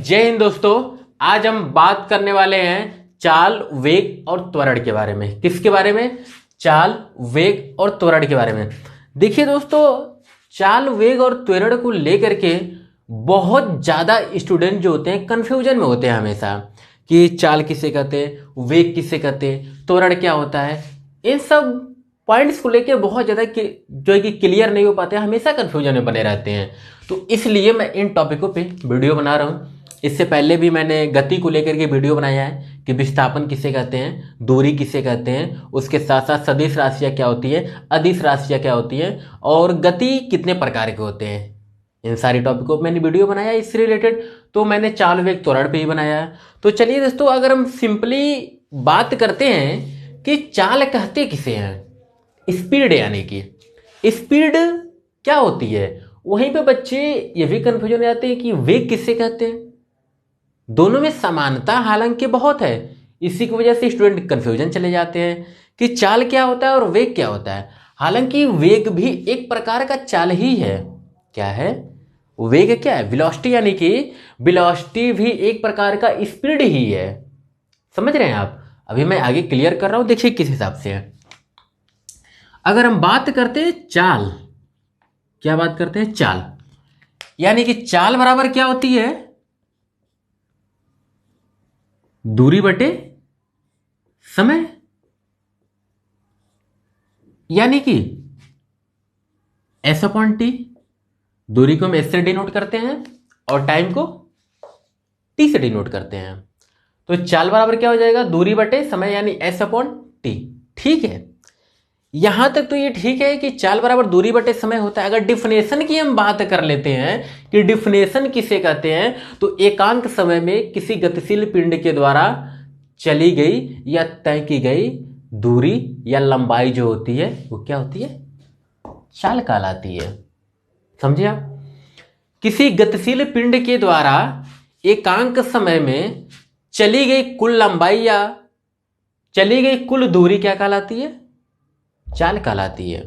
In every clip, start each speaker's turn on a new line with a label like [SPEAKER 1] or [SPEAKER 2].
[SPEAKER 1] जय हिंद दोस्तों। आज हम बात करने वाले हैं चाल, वेग और त्वरण के बारे में। किसके बारे में? चाल, वेग और त्वरण के बारे में। देखिए दोस्तों, चाल, वेग और त्वरण को लेकर के बहुत ज़्यादा स्टूडेंट जो होते हैं कन्फ्यूजन में होते हैं हमेशा, कि चाल किसे कहते हैं, वेग किसे कहते हैं, त्वरण क्या होता है। इन सब पॉइंट्स को लेकर बहुत ज़्यादा जो है कि क्लियर नहीं हो पाते हैं, हमेशा कन्फ्यूजन में बने रहते हैं। तो इसलिए मैं इन टॉपिकों पे वीडियो बना रहा हूँ। इससे पहले भी मैंने गति को लेकर के वीडियो बनाया है कि विस्थापन किसे कहते हैं, दूरी किसे कहते हैं, उसके साथ साथ सदिश राशियाँ क्या होती है, अदिश राशियाँ क्या होती हैं, और गति कितने प्रकार के होते हैं। इन सारी टॉपिकों पर मैंने वीडियो बनाया है इससे रिलेटेड। तो मैंने चाल, वेग, त्वरण पे ही बनाया है। तो चलिए दोस्तों, अगर हम सिंपली बात करते हैं कि चाल कहते किसे हैं, स्पीड, यानी कि स्पीड क्या होती है, वहीं पे बच्चे ये भी कन्फ्यूजन हो जाते हैं कि वेग किसे कहते हैं। दोनों में समानता हालांकि बहुत है, इसी की वजह से स्टूडेंट कन्फ्यूजन चले जाते हैं कि चाल क्या होता है और वेग क्या होता है। हालांकि वेग भी एक प्रकार का चाल ही है। क्या है वेग? क्या है? वेलोसिटी, यानी कि वेलोसिटी भी एक प्रकार का स्पीड ही है। समझ रहे हैं आप? अभी मैं आगे क्लियर कर रहा हूं, देखिए किस हिसाब से है। अगर हम बात करते हैं चाल, क्या बात करते हैं? चाल, यानी कि चाल बराबर क्या होती है? दूरी बटे समय, यानी कि S/T। दूरी को हम S से डिनोट करते हैं और टाइम को T से डिनोट करते हैं। तो चाल बराबर क्या हो जाएगा? दूरी बटे समय, यानी S/T। ठीक है, यहां तक तो ये ठीक है कि चाल बराबर दूरी बटे समय होता है। अगर डिफिनेशन की हम बात कर लेते हैं कि डिफिनेशन किसे कहते हैं, तो एकांक समय में किसी गतिशील पिंड के द्वारा चली गई या तय की गई दूरी या लंबाई जो होती है वो क्या होती है? चाल कहलाती है। समझे आप? किसी गतिशील पिंड के द्वारा एकांक समय में चली गई कुल लंबाई या चली गई कुल दूरी क्या कहलाती है? चाल कहलाती है।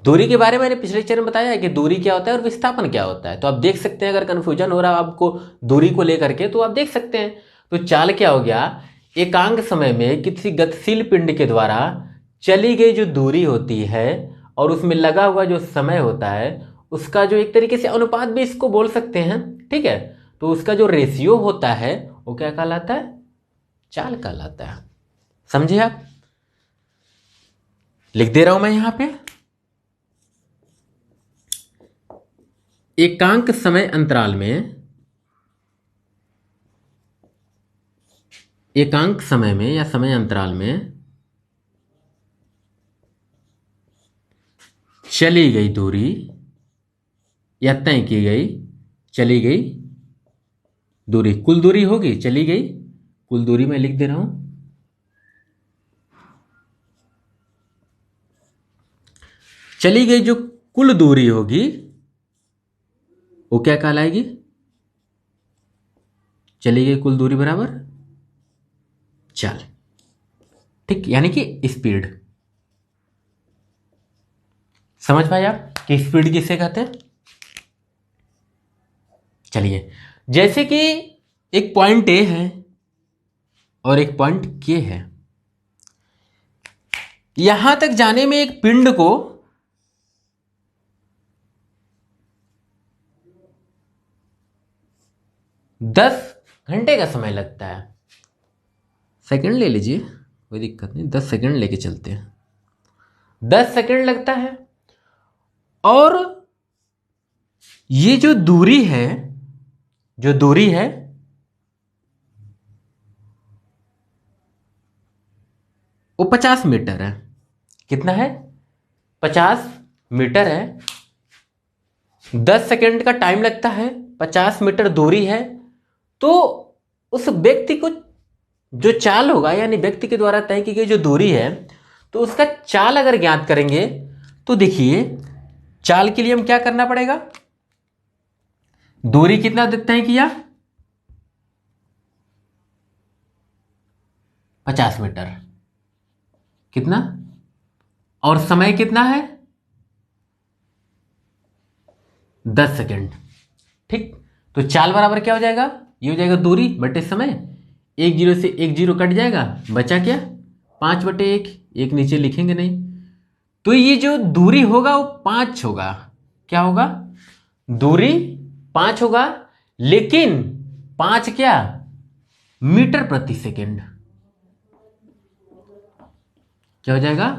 [SPEAKER 1] दूरी के बारे में मैंने पिछले लेक्चर में बताया है कि दूरी क्या होता है और विस्थापन क्या होता है। तो आप देख सकते हैं, अगर कन्फ्यूजन हो रहा है आपको दूरी को लेकर के, तो आप देख सकते हैं। तो चाल क्या हो गया? एकांक समय में किसी गतिशील पिंड के द्वारा चली गई जो दूरी होती है और उसमें लगा हुआ जो समय होता है, उसका जो एक तरीके से अनुपात भी इसको बोल सकते हैं। ठीक है, तो उसका जो रेशियो होता है वो क्या कहलाता है? चाल कहलाता है। समझे आप? लिख दे रहा हूं मैं यहां पे, एकांक समय अंतराल में, एकांक समय में या समय अंतराल में चली गई दूरी या तय की गई चली गई दूरी, कुल दूरी होगी, चली गई कुल दूरी मैं लिख दे रहा हूं। चली गई जो कुल दूरी होगी वो क्या कहलाएगी? चली गई कुल दूरी बराबर चाल। ठीक, यानी कि स्पीड। समझ पाए आप कि स्पीड किसे कहते हैं? चलिए, जैसे कि एक पॉइंट ए है और एक पॉइंट के है। यहां तक जाने में एक पिंड को 10 घंटे का समय लगता है। सेकंड ले लीजिए, कोई दिक्कत नहीं, 10 सेकंड लेके चलते हैं। 10 सेकंड लगता है। और ये जो दूरी है, जो दूरी है वो 50 मीटर है। कितना है? 50 मीटर है। 10 सेकंड का टाइम लगता है, 50 मीटर दूरी है। तो उस व्यक्ति को जो चाल होगा, यानी व्यक्ति के द्वारा तय की गई जो दूरी है, तो उसका चाल अगर ज्ञात करेंगे तो देखिए, चाल के लिए हम क्या करना पड़ेगा? दूरी कितना तय किया? 50 मीटर। कितना? और समय कितना है? 10 सेकंड। ठीक, तो चाल बराबर क्या हो जाएगा? ये हो जाएगा दूरी बटे समय, 1 0 से 1 0 कट जाएगा, बचा क्या 5/1, एक नीचे लिखेंगे नहीं, तो ये जो दूरी होगा वो 5 होगा। क्या होगा? दूरी 5 होगा, लेकिन 5 क्या? मीटर प्रति सेकेंड। क्या हो जाएगा?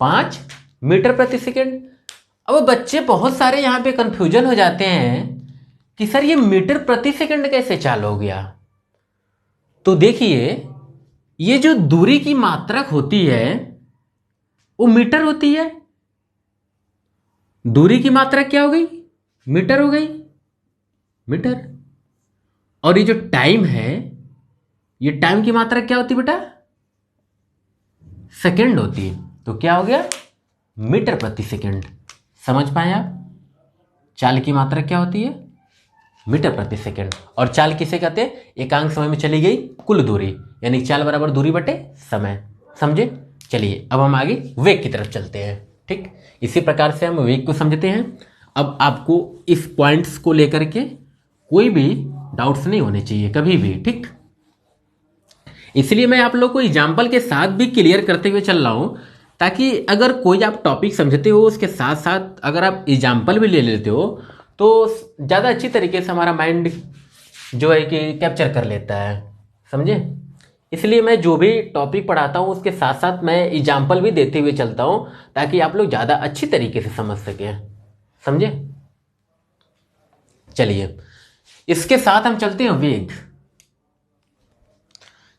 [SPEAKER 1] 5 मीटर प्रति सेकेंड। अब बच्चे बहुत सारे यहां पे कंफ्यूजन हो जाते हैं कि सर ये मीटर प्रति सेकेंड कैसे चाल हो गया। तो देखिए, ये जो दूरी की मात्रक होती है वो मीटर होती है। दूरी की मात्रक क्या हो गई? मीटर हो गई, मीटर। और ये जो टाइम है, ये टाइम की मात्रक क्या होती है बेटा? सेकेंड होती है। तो क्या हो गया? मीटर प्रति सेकेंड। समझ पाए आप? चाल की मात्रक क्या होती है? मीटर प्रति सेकेंड। और चाल किसे कहते हैं? एकांक समय में चली गई कुल दूरी, यानी चाल बराबर दूरी बटे समय। समझे? चलिए अब हम आगे वेग की तरफ चलते हैं। ठीक, इसी प्रकार से हम वेग को समझते हैं। अब आपको इस पॉइंट्स को लेकर के कोई भी डाउट्स नहीं होने चाहिए कभी भी। ठीक, इसलिए मैं आप लोग को एग्जाम्पल के साथ भी क्लियर करते हुए चल रहा हूं, ताकि अगर कोई आप टॉपिक समझते हो उसके साथ साथ अगर आप एग्जाम्पल भी ले लेते हो तो ज़्यादा अच्छी तरीके से हमारा माइंड जो है कि कैप्चर कर लेता है। समझे? इसलिए मैं जो भी टॉपिक पढ़ाता हूँ उसके साथ साथ मैं एग्जाम्पल भी देते हुए चलता हूँ, ताकि आप लोग ज़्यादा अच्छी तरीके से समझ सकें। समझे? चलिए इसके साथ हम चलते हैं वेग,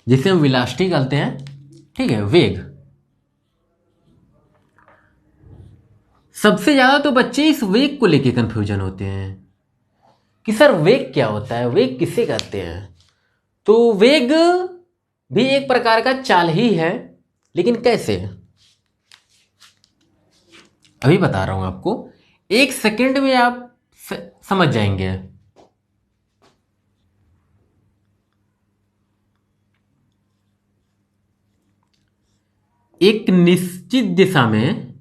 [SPEAKER 1] जिसे हम वेलोसिटी कहते हैं। ठीक है, वेग। सबसे ज्यादा तो बच्चे इस वेग को लेके कंफ्यूजन होते हैं कि सर वेग क्या होता है, वेग किसे कहते हैं। तो वेग भी एक प्रकार का चाल ही है, लेकिन कैसे? अभी बता रहा हूं आपको, 1 सेकेंड में आप समझ जाएंगे। एक निश्चित दिशा में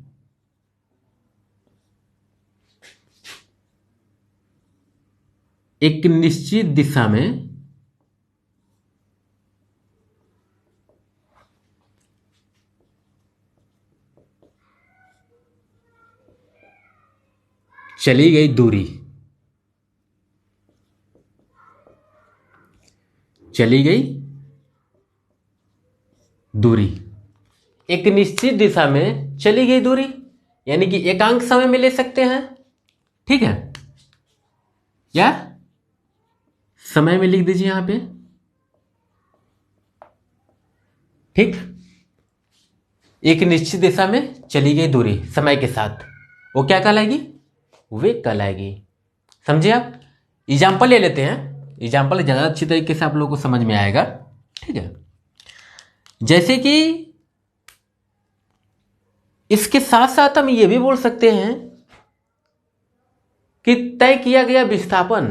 [SPEAKER 1] चली गई दूरी, एक निश्चित दिशा में चली गई दूरी, यानी कि एकांक समय में ले सकते हैं। ठीक है, या समय में लिख दीजिए यहां पे। ठीक, एक निश्चित दिशा में चली गई दूरी समय के साथ, वो क्या कहलाएगी? वेग कहलाएगी। समझे आप? एग्जाम्पल ले लेते हैं, एग्जाम्पल ज़्यादा अच्छी तरीके से आप लोगों को समझ में आएगा। ठीक है, जैसे कि इसके साथ साथ हम ये भी बोल सकते हैं कि तय किया गया विस्थापन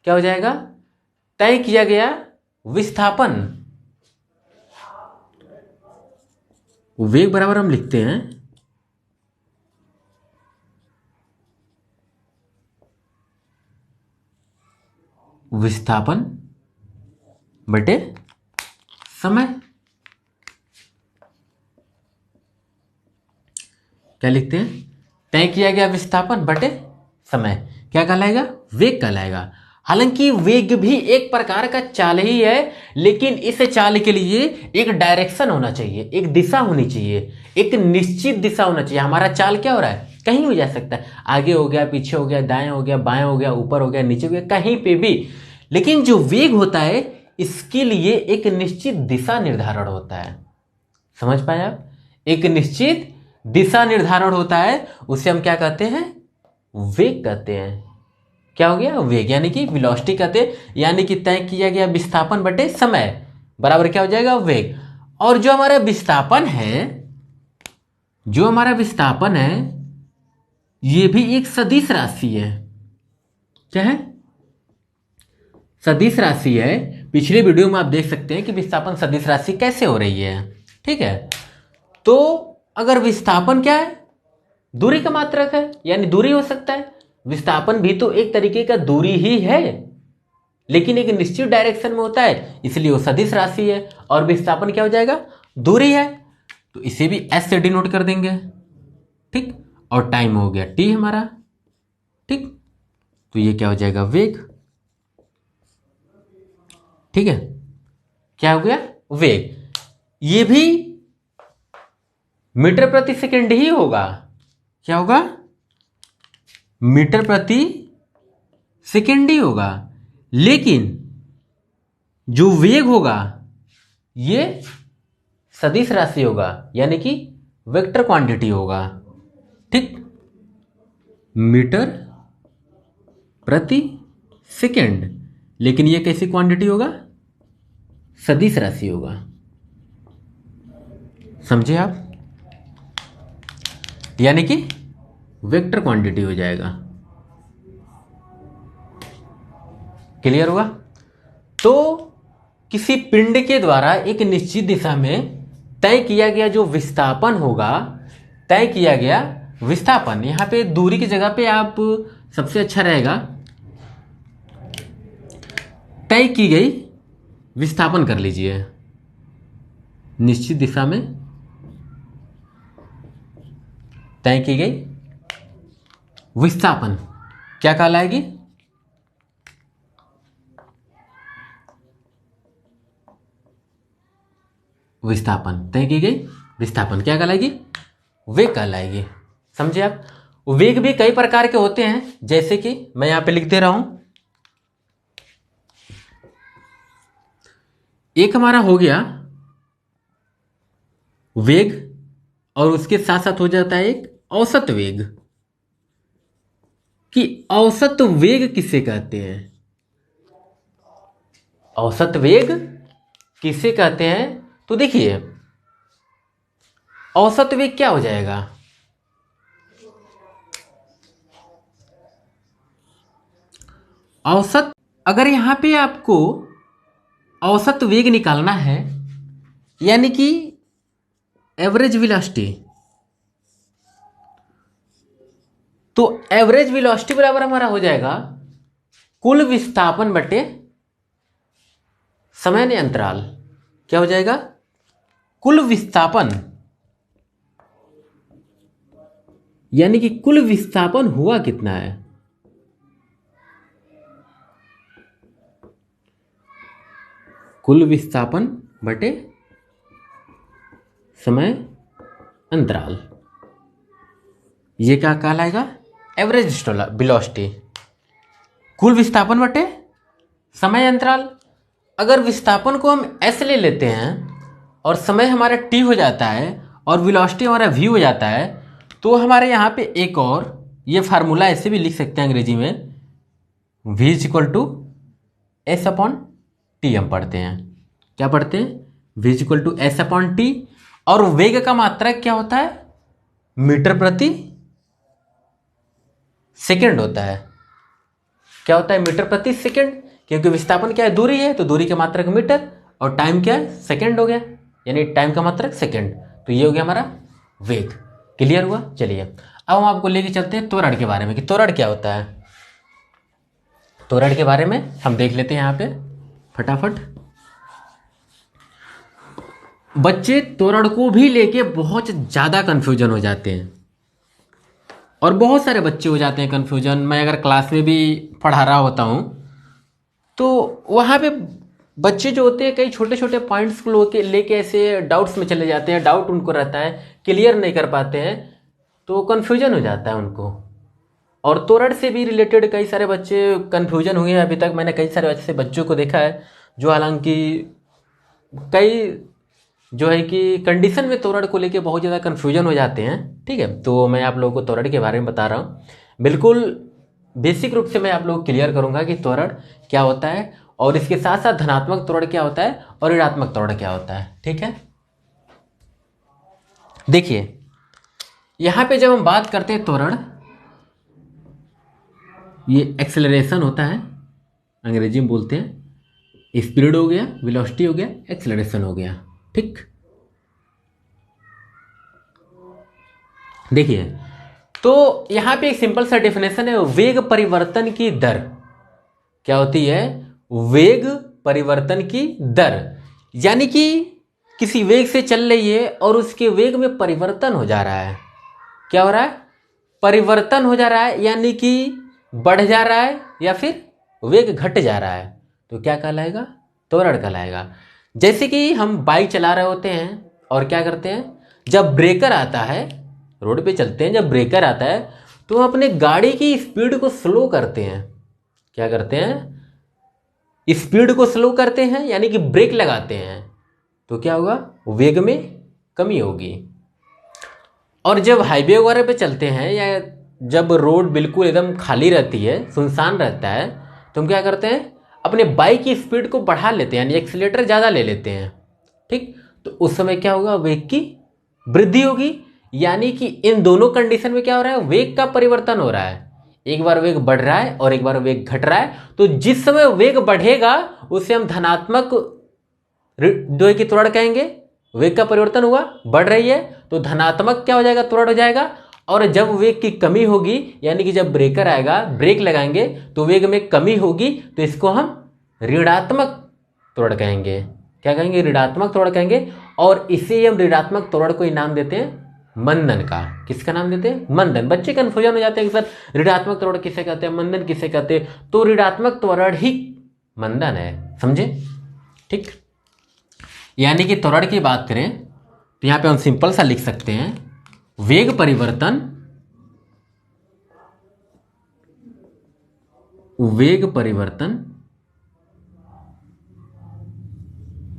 [SPEAKER 1] क्या हो जाएगा? तय किया गया विस्थापन। वेग बराबर हम लिखते हैं विस्थापन बटे समय। क्या लिखते हैं? तय किया गया विस्थापन बटे समय क्या कहलाएगा? वेग कहलाएगा। हालांकि वेग भी एक प्रकार का चाल ही है, लेकिन इस चाल के लिए एक डायरेक्शन होना चाहिए, एक दिशा होनी चाहिए, एक निश्चित दिशा होना चाहिए। हमारा चाल क्या हो रहा है? कहीं भी जा सकता है, आगे हो गया, पीछे हो गया, दाएं हो गया, बाएं हो गया, ऊपर हो गया, नीचे हो गया, कहीं पे भी। लेकिन जो वेग होता है इसके लिए एक निश्चित दिशा निर्धारण होता है। समझ पाए आप? एक निश्चित दिशा निर्धारण होता है, उसे हम क्या कहते हैं? वेग कहते हैं। क्या हो गया? वेग, यानी कि वेलोसिटी कहते हैं, यानी कि तय किया गया विस्थापन बटे समय बराबर क्या हो जाएगा? वेग। और जो हमारा विस्थापन है, ये भी एक सदिश राशि है। क्या है? सदिश राशि है। पिछले वीडियो में आप देख सकते हैं कि विस्थापन सदिश राशि कैसे हो रही है। ठीक है, तो अगर विस्थापन क्या है? दूरी का मात्रक है, यानी दूरी हो सकता है। विस्थापन भी तो एक तरीके का दूरी ही है। लेकिन एक निश्चित डायरेक्शन में होता है, इसलिए वो सदिश राशि है। और विस्थापन क्या हो जाएगा, दूरी है, तो इसे भी एस से डिनोट कर देंगे, ठीक। और टाइम हो गया टी हमारा, ठीक। तो ये क्या हो जाएगा, वेग, ठीक है। क्या हो गया, वेग। ये भी मीटर प्रति सेकंड ही होगा। क्या होगा, मीटर प्रति सेकंड ही होगा, लेकिन जो वेग होगा ये सदिश राशि होगा, यानी कि वेक्टर क्वांटिटी होगा, ठीक। मीटर प्रति सेकंड, लेकिन ये कैसी क्वांटिटी होगा, सदिश राशि होगा। समझे आप, यानी कि वेक्टर क्वांटिटी हो जाएगा। क्लियर हुआ। तो किसी पिंड के द्वारा एक निश्चित दिशा में तय किया गया जो विस्थापन होगा, तय किया गया विस्थापन, यहां पे दूरी की जगह पे आप सबसे अच्छा रहेगा तय की गई विस्थापन कर लीजिए। निश्चित दिशा में तय की गई विस्थापन क्या कहलाएगी, विस्थापन, तय की गई विस्थापन क्या कहलाएगी, वेग कहलाएगी। समझे आप। वेग भी कई प्रकार के होते हैं, जैसे कि मैं यहां पे लिख दे रहा हूं। एक हमारा हो गया वेग, और उसके साथ साथ हो जाता है एक औसत वेग। कि औसत वेग किसे कहते हैं, औसत वेग किसे कहते हैं। तो देखिए औसत वेग क्या हो जाएगा, औसत, अगर यहां पे आपको औसत वेग निकालना है, यानी कि एवरेज वेलोसिटी, तो एवरेज वेलोसिटी बराबर हमारा हो जाएगा कुल विस्थापन बटे समय अंतराल। क्या हो जाएगा, कुल विस्थापन, यानी कि कुल विस्थापन हुआ कितना है, कुल विस्थापन बटे समय अंतराल, ये क्या कहलाएगा, एवरेज वेलोसिटी, कुल विस्थापन बटे समय अंतराल। अगर विस्थापन को हम एस ले लेते हैं और समय हमारा टी हो जाता है और वेलोसिटी हमारा वी हो जाता है, तो हमारे यहाँ पे एक और ये फार्मूला ऐसे भी लिख सकते हैं अंग्रेजी में, v is equal to s upon t हम पढ़ते हैं। क्या पढ़ते हैं, v is equal to s upon t. और वेग का मात्रक क्या होता है, मीटर प्रति सेकंड होता है। क्या होता है, मीटर प्रति सेकंड, क्योंकि विस्थापन क्या है, दूरी है, तो दूरी का मात्रक मीटर, और टाइम क्या है, सेकंड हो गया, यानी टाइम का मात्रक सेकंड। तो ये हो गया हमारा वेग। क्लियर हुआ। चलिए अब हम आपको लेके चलते हैं त्वरण के बारे में, कि त्वरण क्या होता है। त्वरण के बारे में हम देख लेते हैं यहाँ पे फटाफट। बच्चे त्वरण को भी लेके बहुत ज़्यादा कंफ्यूजन हो जाते हैं, और बहुत सारे बच्चे हो जाते हैं कंफ्यूजन। मैं अगर क्लास में भी पढ़ा रहा होता हूँ तो वहाँ पे बच्चे जो होते हैं कई छोटे छोटे पॉइंट्स को लेके ऐसे डाउट्स में चले जाते हैं, डाउट उनको रहता है, क्लियर नहीं कर पाते हैं, तो कन्फ्यूजन हो जाता है उनको। और त्वरण से भी रिलेटेड कई सारे बच्चे कन्फ्यूजन हुए हैं। अभी तक मैंने कई सारे ऐसे बच्चों को देखा है जो हालांकि कई जो है कि कंडीशन में त्वरण को लेके बहुत ज़्यादा कन्फ्यूजन हो जाते हैं। ठीक है, तो मैं आप लोगों को त्वरण के बारे में बता रहा हूँ। बिल्कुल बेसिक रूप से मैं आप लोगों को क्लियर करूँगा कि त्वरण क्या होता है, और इसके साथ साथ धनात्मक त्वरण क्या होता है और ऋणात्मक त्वरण क्या होता है। ठीक है, देखिए यहाँ पे जब हम बात करते हैं त्वरण, ये एक्सेलरेशन होता है, अंग्रेजी में बोलते हैं। स्पीड हो गया, वेलोसिटी हो गया, एक्सेलरेशन हो गया। ठीक, देखिए तो यहाँ पे एक सिंपल सा डेफिनेशन है, वेग परिवर्तन की दर क्या होती है, वेग परिवर्तन की दर, यानी कि किसी वेग से चल रही है और उसके वेग में परिवर्तन हो जा रहा है। क्या हो रहा है? परिवर्तन हो जा रहा है, यानी कि बढ़ जा रहा है या फिर वेग घट जा रहा है, तो क्या कहलाएगा? त्वरण कहलाएगा। जैसे कि हम बाइक चला रहे होते हैं और क्या करते हैं, जब ब्रेकर आता है, रोड पे चलते हैं, जब ब्रेकर आता है तो हम अपने गाड़ी की स्पीड को स्लो करते हैं। क्या करते हैं? स्पीड को स्लो करते हैं, यानी कि ब्रेक लगाते हैं, तो क्या होगा? वेग में कमी होगी। और जब हाईवे वगैरह पे चलते हैं या जब रोड बिल्कुल एकदम खाली रहती है, सुनसान रहता है, तो हम क्या करते हैं? अपने बाइक की स्पीड को बढ़ा लेते हैं, यानी एक्सीलेटर ज़्यादा ले लेते हैं। ठीक, तो उस समय क्या होगा? वेग की वृद्धि होगी। यानी कि इन दोनों कंडीशन में क्या हो रहा है? वेग का परिवर्तन हो रहा है। एक बार वेग बढ़ रहा है और एक बार वेग घट रहा है। तो जिस समय वेग बढ़ेगा उसे हम धनात्मक द्वय की त्वरण कहेंगे। वेग का परिवर्तन हुआ, बढ़ रही है, तो धनात्मक क्या हो जाएगा? त्वरण हो जाएगा। और जब वेग की कमी होगी, यानी कि जब ब्रेकर आएगा, ब्रेक लगाएंगे, तो वेग में कमी होगी, तो इसको हम ऋणात्मक त्वरण कहेंगे। क्या कहेंगे? ऋणात्मक त्वरण कहेंगे। और इसे हम ऋणात्मक त्वरण को नाम देते हैं मंदन का। किसका नाम देते हैं? मंदन। बच्चे कंफ्यूजन हो जाते हैं कि सर ऋणात्मक त्वरण किसे कहते हैं, मंदन किसे कहते हैं? तो ऋणात्मक त्वरण ही मंदन है, समझे? ठीक, यानी कि त्वरण की बात करें तो यहां पे हम सिंपल सा लिख सकते हैं, वेग परिवर्तन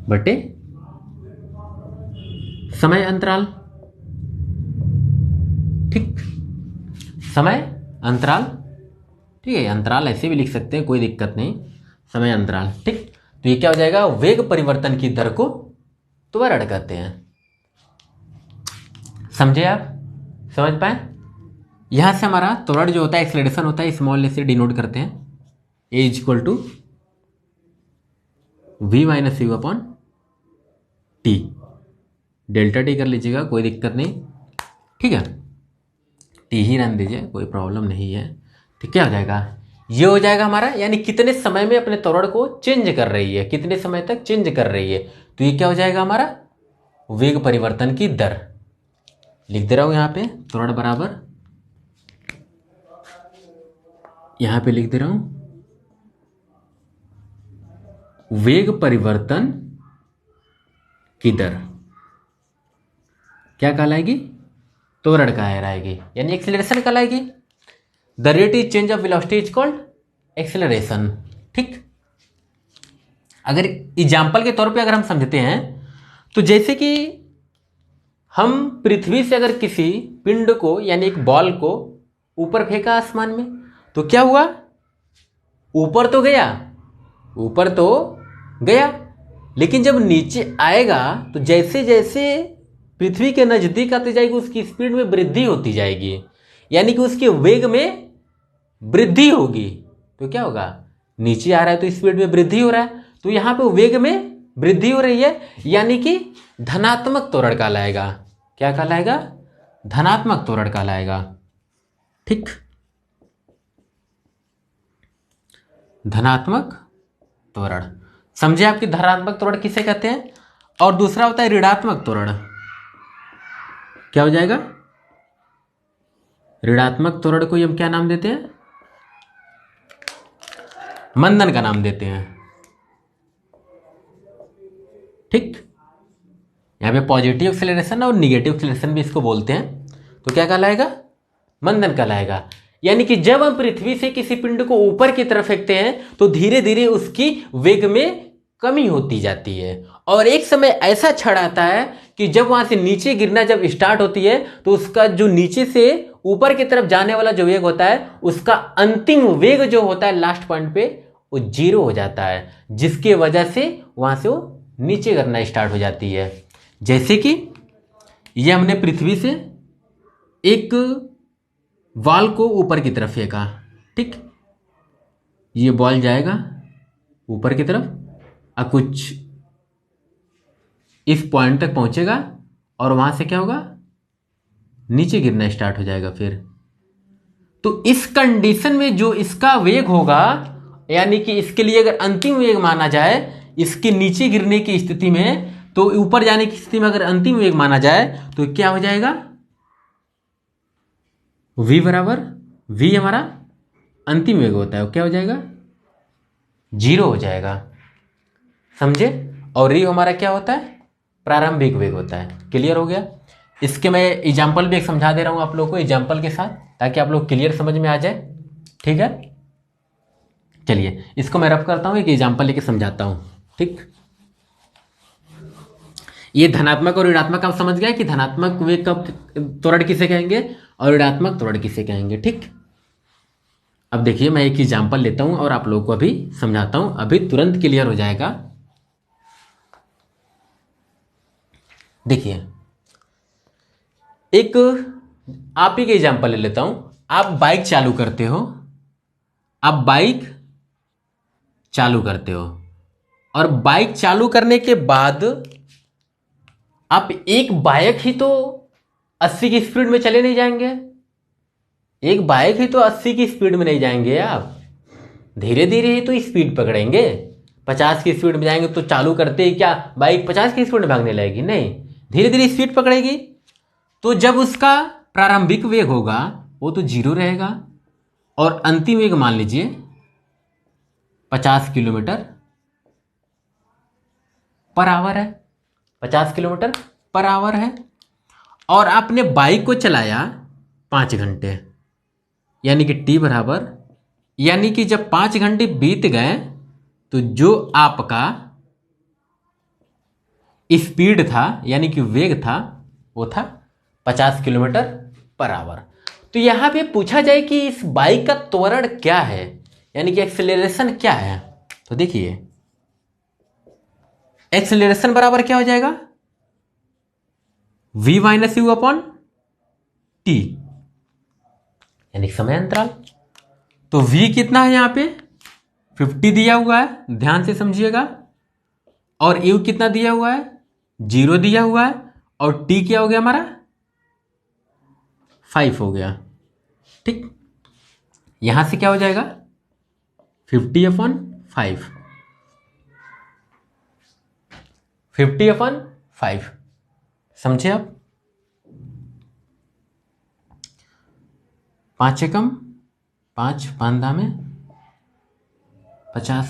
[SPEAKER 1] बटे समय अंतराल। ठीक, समय अंतराल। ठीक है, अंतराल ऐसे भी लिख सकते हैं, कोई दिक्कत नहीं, समय अंतराल। ठीक, तो ये क्या हो जाएगा? वेग परिवर्तन की दर को त्वरण कहते हैं। समझे आप? समझ पाए? यहां से हमारा त्वरण जो होता है, एक्सेलरेशन होता है, स्मॉल ए से डिनोट करते हैं, A is equal to V minus U upon T. Delta T कर लीजिएगा, कोई दिक्कत नहीं। ठीक है, टी ही रहने दीजिए, कोई प्रॉब्लम नहीं है। तो क्या हो जाएगा? ये हो जाएगा हमारा, यानी कितने समय में अपने त्वरण को चेंज कर रही है, कितने समय तक चेंज कर रही है, तो ये क्या हो जाएगा हमारा? वेग परिवर्तन की दर। लिख दे रहा हूं यहां पे, त्वरण बराबर, यहां पे लिख दे रहा हूं वेग परिवर्तन की दर। क्या कहलाएगी? त्वरण कहलाएगी, यानी एक्सीलरेशन कहलाएगी। The rate is change of velocity is called acceleration. ठीक, अगर एग्जाम्पल के तौर पे अगर हम समझते हैं तो जैसे कि हम पृथ्वी से अगर किसी पिंड को, यानी एक बॉल को ऊपर फेंका आसमान में, तो क्या हुआ? ऊपर तो गया, ऊपर तो गया, लेकिन जब नीचे आएगा तो जैसे जैसे पृथ्वी के नजदीक आती जाएगी उसकी स्पीड में वृद्धि होती जाएगी, यानी कि उसके वेग में वृद्धि होगी। तो क्या होगा? नीचे आ रहा है तो स्पीड में वृद्धि हो रहा है, तो यहां पे वेग में वृद्धि हो रही है, यानी कि धनात्मक त्वरण कहलाएगा। क्या कहलाएगा? धनात्मक त्वरण कहलाएगा। ठीक, धनात्मक त्वरण। समझे आपकी धनात्मक त्वरण किसे कहते हैं? और दूसरा होता है ऋणात्मक त्वरण। क्या हो जाएगा? ऋणात्मक त्वरण को हम क्या नाम देते हैं? मंदन का नाम देते हैं। ठीक, यहां पे पॉजिटिव एक्सेलरेशन और निगेटिव एक्सेलरेशन भी इसको बोलते हैं, तो क्या कहलाएगा? मंदन कहलाएगा। यानी कि जब हम पृथ्वी से किसी पिंड को ऊपर की तरफ फेंकते हैं तो धीरे धीरे उसकी वेग में कमी होती जाती है, और एक समय ऐसा क्षण आता है कि जब वहां से नीचे गिरना जब स्टार्ट होती है तो उसका जो नीचे से ऊपर की तरफ जाने वाला जो वेग होता है, उसका अंतिम वेग जो होता है लास्ट पॉइंट पे, वो 0 हो जाता है, जिसके वजह से वहां से वो नीचे गिरना स्टार्ट हो जाती है। जैसे कि ये हमने पृथ्वी से एक बॉल को ऊपर की तरफ फेंका। ठीक, ये बॉल जाएगा ऊपर की तरफ और कुछ इस पॉइंट तक पहुंचेगा और वहां से क्या होगा? नीचे गिरना स्टार्ट हो जाएगा फिर। तो इस कंडीशन में जो इसका वेग होगा, यानी कि इसके लिए अगर अंतिम वेग माना जाए, इसके नीचे गिरने की स्थिति में, तो ऊपर जाने की स्थिति में अगर अंतिम वेग माना जाए तो क्या हो जाएगा, v बराबर, v हमारा अंतिम वेग होता है, क्या हो जाएगा, 0 हो जाएगा। समझे? और री हमारा क्या होता है, प्रारंभिक वेग होता है। क्लियर हो गया? इसके मैं एग्जाम्पल भी एक समझा दे रहा हूं आप लोगों को एग्जाम्पल के साथ, ताकि आप लोग क्लियर समझ में आ जाए। ठीक है, चलिए इसको मैं रफ करता हूं, एक एग्जाम्पल लेके समझाता हूं। ठीक, ये धनात्मक और ऋणात्मक आप समझ गए कि धनात्मक वेग कब त्वरण किसे कहेंगे और ऋणात्मक त्वरण किसे कहेंगे। ठीक, अब देखिए मैं एक एग्जाम्पल लेता हूं और आप लोगों को अभी समझाता हूं, अभी तुरंत क्लियर हो जाएगा। देखिए एक आप ही के एग्जाम्पल ले लेता हूं। आप बाइक चालू करते हो, आप बाइक चालू करते हो और बाइक चालू करने के बाद आप एक बाइक ही तो 80 की स्पीड में चले नहीं जाएंगे, एक बाइक ही तो 80 की स्पीड में नहीं जाएंगे, आप धीरे धीरे ही तो स्पीड पकड़ेंगे। 50 की स्पीड में जाएंगे तो चालू करते ही क्या बाइक 50 की स्पीड में भागने लगेगी? नहीं, धीरे धीरे स्पीड पकड़ेगी। तो जब उसका प्रारंभिक वेग होगा वो तो 0 रहेगा और अंतिम वेग मान लीजिए 50 किलोमीटर पर आवर है, 50 किलोमीटर पर आवर है। और आपने बाइक को चलाया 5 घंटे, यानी कि टी बराबर, यानी कि जब 5 घंटे बीत गए तो जो आपका स्पीड था यानी कि वेग था वो था 50 किलोमीटर पर आवर। तो यहां पे पूछा जाए कि इस बाइक का त्वरण क्या है, यानी कि एक्सेलरेशन क्या है, तो देखिए एक्सेलरेशन बराबर क्या हो जाएगा, v minus U upon T, यानी समय अंतराल। तो v कितना है यहां पे 50 दिया हुआ है, ध्यान से समझिएगा, और u कितना दिया हुआ है 0 दिया हुआ है, और t क्या हो गया हमारा 5 हो गया। ठीक, यहां से क्या हो जाएगा 50/5, 50/5, समझे आप? 5 एकम 5, 5 दामे 50,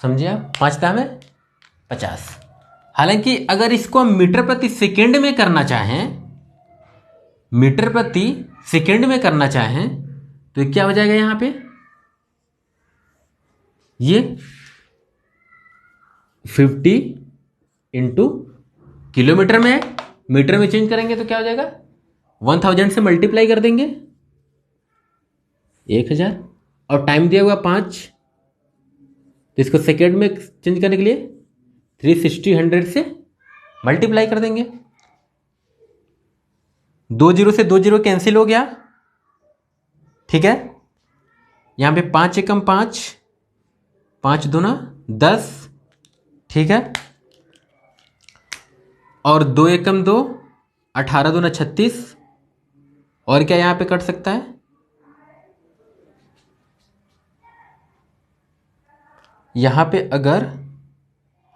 [SPEAKER 1] समझे आप? 5 दामे 50। हालांकि अगर इसको हम मीटर प्रति सेकेंड में करना चाहें, मीटर प्रति सेकेंड में करना चाहें तो क्या हो जाएगा यहां पे, ये 50 इंटू किलोमीटर में, मीटर में चेंज करेंगे तो क्या हो जाएगा 1000 से मल्टीप्लाई कर देंगे 1000, और टाइम दिया हुआ 5, तो इसको सेकेंड में चेंज करने के लिए 360 100 से मल्टीप्लाई कर देंगे। 2 0 से 2 0 कैंसिल हो गया। ठीक है, यहां पे 5 एकम 5, 5 दूना 10, ठीक है, और 2 एकम 2, 18 दूना 36, और क्या यहां पे कट सकता है, यहां पे अगर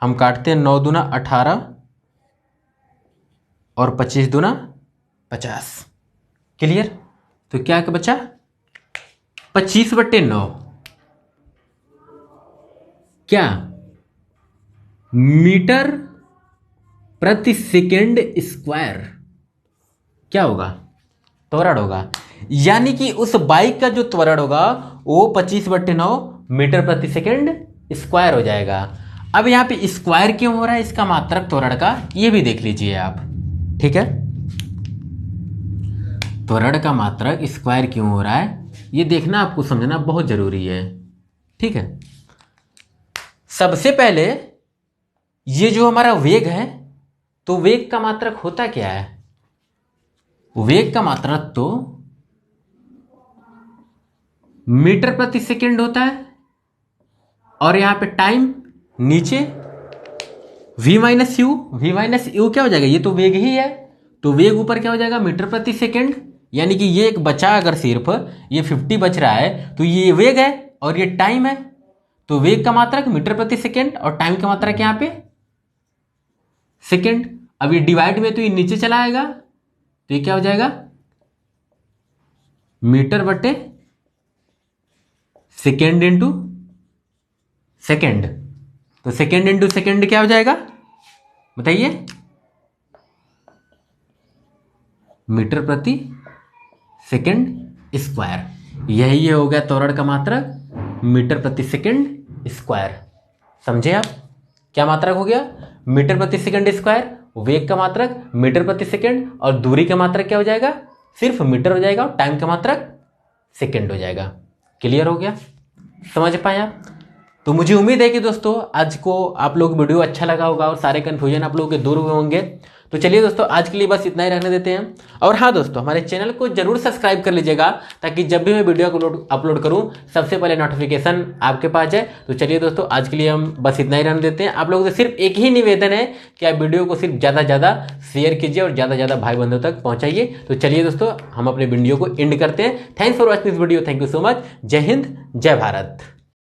[SPEAKER 1] हम काटते हैं 9 दूना 18 और 25 दूना 50। क्लियर? तो क्या बचा 25/9, क्या मीटर प्रति सेकेंड स्क्वायर क्या होगा, त्वरण होगा। यानी कि उस बाइक का जो त्वरण होगा वो 25/9 मीटर प्रति सेकेंड स्क्वायर हो जाएगा। अब यहां पे स्क्वायर क्यों हो रहा है इसका मात्रक त्वरण का, ये भी देख लीजिए आप। ठीक है, त्वरण का मात्रक स्क्वायर क्यों हो रहा है ये देखना आपको समझना बहुत जरूरी है। ठीक है, सबसे पहले ये जो हमारा वेग है, तो वेग का मात्रक होता क्या है, वेग का मात्रक तो मीटर प्रति सेकेंड होता है, और यहां पे टाइम नीचे v minus you, v minus you क्या हो जाएगा, ये तो वेग ही है, तो वेग ऊपर क्या हो जाएगा मीटर प्रति सेकेंड, यानी कि ये एक बचा, अगर सिर्फ ये 50 बच रहा है तो ये वेग है और ये टाइम है। तो वेग का मात्रक मीटर प्रति सेकेंड और टाइम का मात्रक यहाँ पे सेकेंड। अब ये डिवाइड में तो ये नीचे चला आएगा, तो ये क्या हो जाएगा, मीटर बटे सेकेंड इंटू सेकेंड। तो सेकेंड इंटू सेकेंड क्या हो जाएगा बताइए, मीटर प्रति सेकेंड स्क्वायर। यही हो गया त्वरण का मात्रक, मीटर प्रति सेकेंड स्क्वायर। समझे आप, क्या मात्रक हो गया, मीटर प्रति सेकेंड स्क्वायर। वेग का मात्रक मीटर प्रति सेकेंड और दूरी का मात्रक क्या हो जाएगा, सिर्फ मीटर हो जाएगा और टाइम का मात्रक सेकेंड हो जाएगा। क्लियर हो गया, समझ पाया। तो मुझे उम्मीद है कि दोस्तों आज को आप लोग वीडियो अच्छा लगा होगा और सारे कन्फ्यूजन आप लोगों के दूर हुए होंगे। तो चलिए दोस्तों, आज के लिए बस इतना ही रखने देते हैं। और हाँ दोस्तों, हमारे चैनल को जरूर सब्सक्राइब कर लीजिएगा, ताकि जब भी मैं वीडियो अपलोड करूं सबसे पहले नोटिफिकेशन आपके पास जाए। तो चलिए दोस्तों, आज के लिए हम बस इतना ही रहने देते हैं। आप लोगों से सिर्फ एक ही निवेदन है कि आप वीडियो को सिर्फ ज़्यादा से ज़्यादा शेयर कीजिए और ज़्यादा से ज़्यादा भाई बंधुओं तक पहुँचाइए। तो चलिए दोस्तों, हम अपने वीडियो को एंड करते हैं। Thanks for watching this video. Thank you so much. जय हिंद, जय भारत।